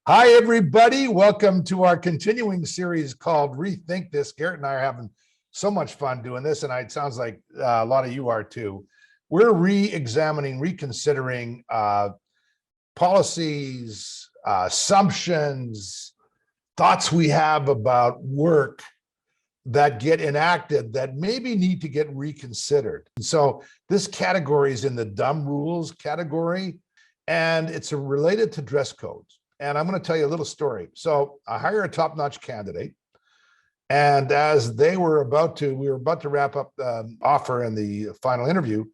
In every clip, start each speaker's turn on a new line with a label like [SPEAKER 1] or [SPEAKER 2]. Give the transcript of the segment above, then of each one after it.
[SPEAKER 1] Hi, everybody. Welcome to our continuing series called Rethink This. Garrett and I are having so much fun doing this, and it sounds like a lot of you are too. We're re-examining, reconsidering policies, assumptions, thoughts we have about work that get enacted that maybe need to get reconsidered. And so this category is in the dumb rules category, and it's related to dress codes. And I'm going to tell you a little story. So I hire a top-notch candidate, and as we were about to wrap up the offer and the final interview,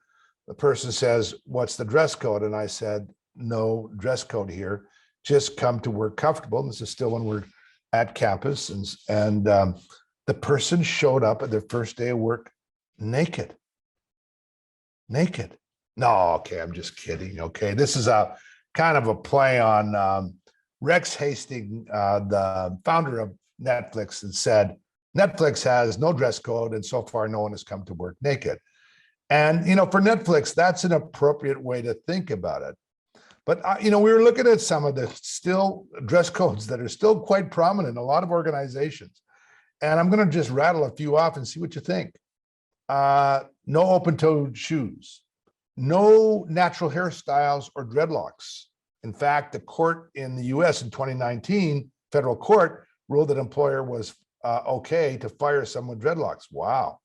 [SPEAKER 1] the person says, "What's the dress code?" And I said, "No dress code here. Just come to work comfortable." And this is still when we're at campus, and the person showed up at their first day of work naked. Naked. No, okay, I'm just kidding. Okay, this is a kind of a play on Rex Hastings, the founder of Netflix, and said, Netflix has no dress code, and so far no one has come to work naked. And, for Netflix, that's an appropriate way to think about it. But, we were looking at some of the still dress codes that are still quite prominent in a lot of organizations. And I'm going to just rattle a few off and see what you think. No open-toed shoes, no natural hairstyles or dreadlocks. In fact, the court in the US in 2019, federal court, ruled that employer was okay to fire someone with dreadlocks. Wow.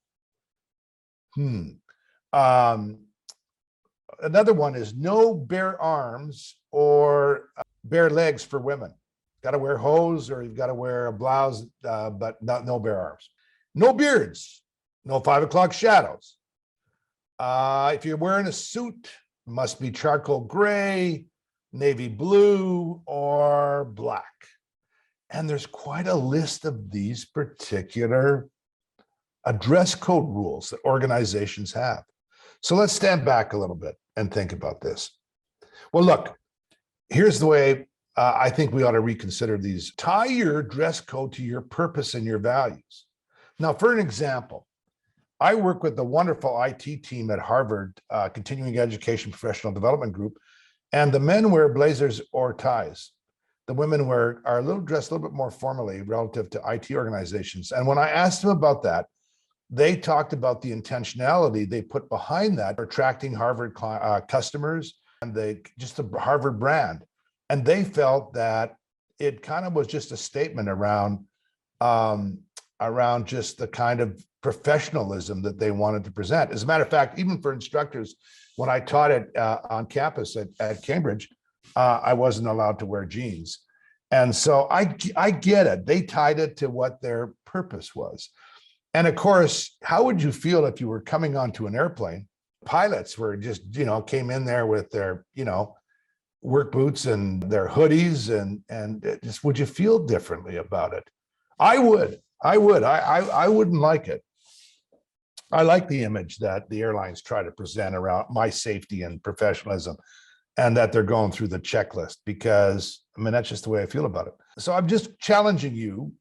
[SPEAKER 1] Another one is no bare arms or bare legs for women. Got to wear hose or you've got to wear a blouse, but no bare arms. No beards, no 5 o'clock shadows. If you're wearing a suit, it must be charcoal gray, navy blue, or black. And there's quite a list of these particular dress code rules that organizations have. So let's stand back a little bit and think about this. Well, look, here's the way I think we ought to reconsider these. Tie your dress code to your purpose and your values. Now, for an example, I work with the wonderful IT team at Harvard, Continuing Education Professional Development Group, and the men wear blazers or ties. The women are dressed a little bit more formally relative to IT organizations. And when I asked them about that, they talked about the intentionality they put behind that, attracting Harvard customers and just the Harvard brand. And they felt that it kind of was just a statement around just the kind of professionalism that they wanted to present. As a matter of fact, even for instructors, when I taught it on campus at Cambridge, I wasn't allowed to wear jeans. And so I get it. They tied it to what their purpose was. And of course, how would you feel if you were coming onto an airplane? Pilots were just, came in there with their, work boots and their hoodies and just, would you feel differently about it? I would. I wouldn't like it. I like the image that the airlines try to present around my safety and professionalism, and that they're going through the checklist, because that's just the way I feel about it. So I'm just challenging you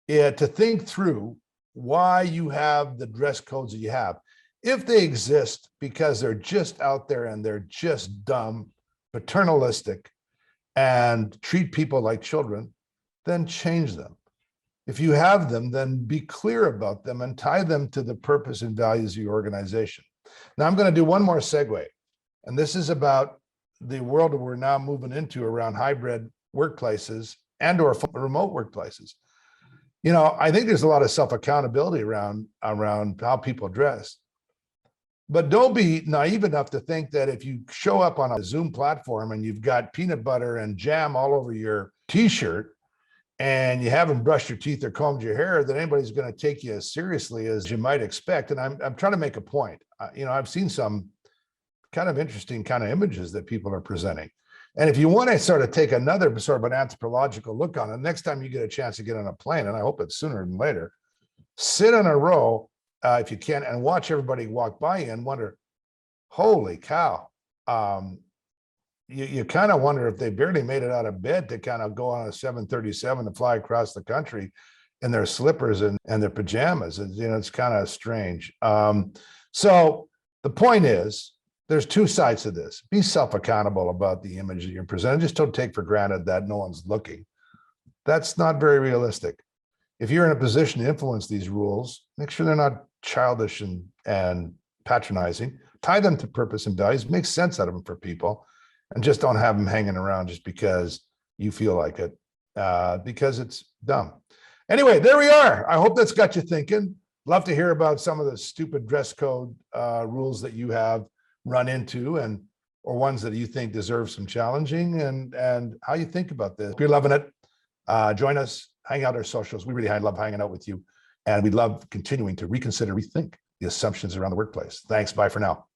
[SPEAKER 1] to think through why you have the dress codes that you have. If they exist because they're just out there and they're just dumb, paternalistic, and treat people like children, then change them. If you have them, then be clear about them and tie them to the purpose and values of your organization. Now, I'm going to do one more segue, and this is about the world that we're now moving into around hybrid workplaces and or remote workplaces. I think there's a lot of self-accountability around how people dress. But don't be naive enough to think that if you show up on a Zoom platform and you've got peanut butter and jam all over your t-shirt, and you haven't brushed your teeth or combed your hair, that anybody's going to take you as seriously as you might expect. And I'm trying to make a point. I've seen some kind of interesting kind of images that people are presenting. And if you want to sort of take another sort of an anthropological look on it, next time you get a chance to get on a plane, and I hope it's sooner than later, sit in a row if you can and watch everybody walk by you and wonder, holy cow. You kind of wonder if they barely made it out of bed to kind of go on a 737 to fly across the country in their slippers and their pajamas. It's kind of strange. So the point is, there's two sides to this. Be self-accountable about the image that you're presenting. Just don't take for granted that no one's looking. That's not very realistic. If you're in a position to influence these rules, make sure they're not childish and patronizing. Tie them to purpose and values, make sense out of them for people, and just don't have them hanging around just because you feel like it, because it's dumb. Anyway, there we are. I hope that's got you thinking. Love to hear about some of the stupid dress code rules that you have run into, and or ones that you think deserve some challenging, and how you think about this. If you're loving it, join us, hang out our socials. We really love hanging out with you, and we love continuing to reconsider, rethink the assumptions around the workplace. Thanks. Bye for now.